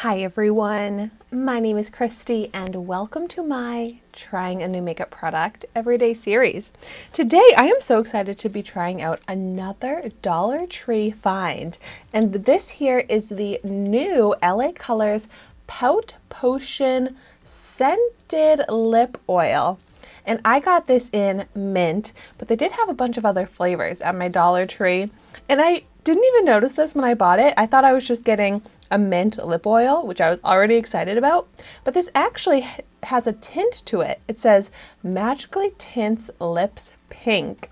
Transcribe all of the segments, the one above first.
Hi everyone, my name is Christy and welcome to my Trying a New Makeup Product Everyday series. Today I am so excited to be trying out another Dollar Tree find, and this here is the new LA Colors Pout Potion Scented Lip Oil. And I got this in mint, but they did have a bunch of other flavors at my Dollar Tree, and I didn't even notice this when I bought it. I thought I was just getting a mint lip oil, which I was already excited about, but this actually has a tint to it. It says magically tints lips pink.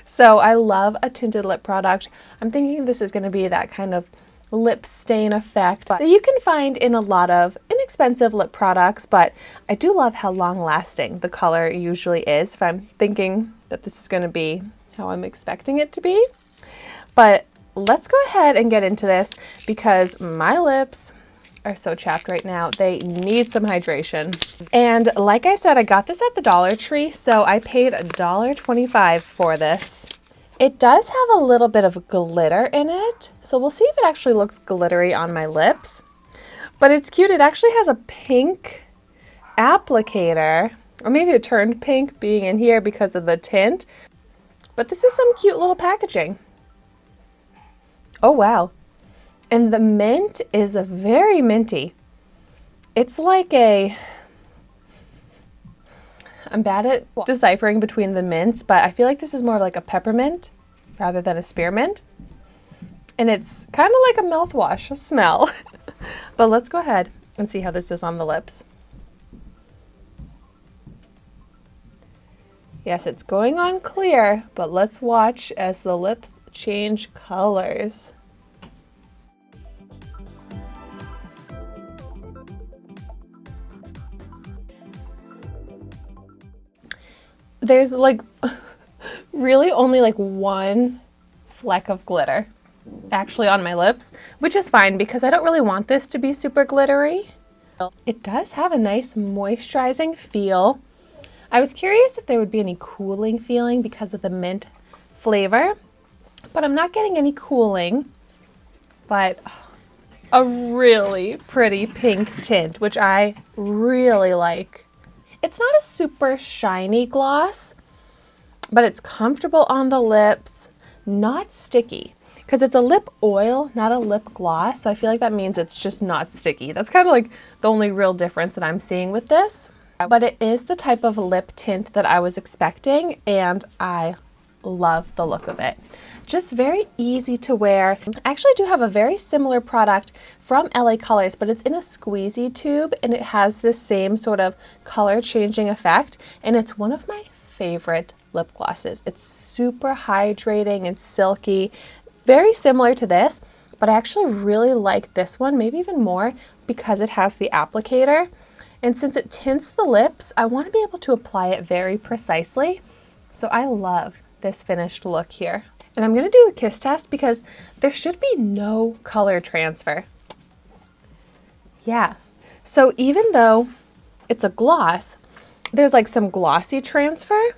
So I love a tinted lip product. I'm thinking this is going to be that kind of lip stain effect that you can find in a lot of inexpensive lip products, but I do love how long lasting the color usually is if I'm thinking that this is going to be how I'm expecting it to be. But let's go ahead and get into this because my lips are so chapped right now. They need some hydration. And like I said, I got this at the Dollar Tree, so I paid $1.25 for this. It does have a little bit of glitter in it, so we'll see if it actually looks glittery on my lips. But it's cute. It actually has a pink applicator, or maybe it turned pink being in here because of the tint. But this is some cute little packaging. Oh wow. And the mint is a very minty. It's like I'm bad at deciphering between the mints, but I feel like this is more like a peppermint rather than a spearmint. And it's kind of like a mouthwash smell. But let's go ahead and see how this is on the lips. Yes, it's going on clear, but let's watch as the lips change colors. There's like really only like one fleck of glitter actually on my lips, which is fine because I don't really want this to be super glittery. It does have a nice moisturizing feel. I was curious if there would be any cooling feeling because of the mint flavor, but I'm not getting any cooling. But a really pretty pink tint, which I really like. It's not a super shiny gloss, but it's comfortable on the lips, not sticky, because it's a lip oil, not a lip gloss. So I feel like that means it's just not sticky. That's kind of like the only real difference that I'm seeing with this. But it is the type of lip tint that I was expecting, and I love the look of it. Just very easy to wear. I actually do have a very similar product from LA Colors, but it's in a squeezy tube and it has this same sort of color changing effect, and it's one of my favorite lip glosses. It's super hydrating and silky, very similar to this, but I actually really like this one, maybe even more because it has the applicator. And since it tints the lips, I want to be able to apply it very precisely. So I love this finished look here. And I'm going to do a kiss test because there should be no color transfer. Yeah. So even though it's a gloss, there's like some glossy transfer.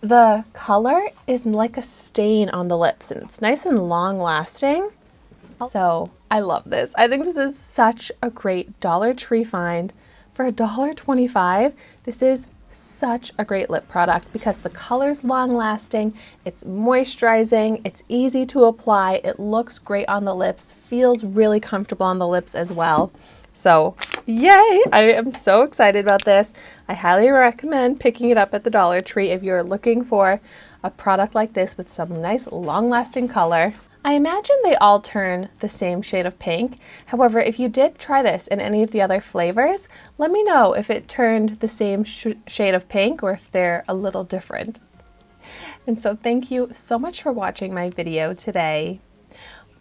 The color is like a stain on the lips and it's nice and long lasting. So I love this. I think this is such a great Dollar Tree find. For $1.25, this is such a great lip product because the color's long lasting, it's moisturizing, it's easy to apply, it looks great on the lips, feels really comfortable on the lips as well. So yay, I am so excited about this. I highly recommend picking it up at the Dollar Tree if you're looking for a product like this with some nice long lasting color. I imagine they all turn the same shade of pink. However, if you did try this in any of the other flavors, let me know if it turned the same shade of pink or if they're a little different. And so thank you so much for watching my video today.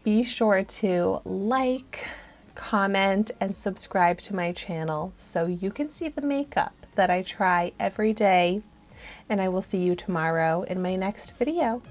Be sure to like, comment, and subscribe to my channel so you can see the makeup that I try every day. And I will see you tomorrow in my next video.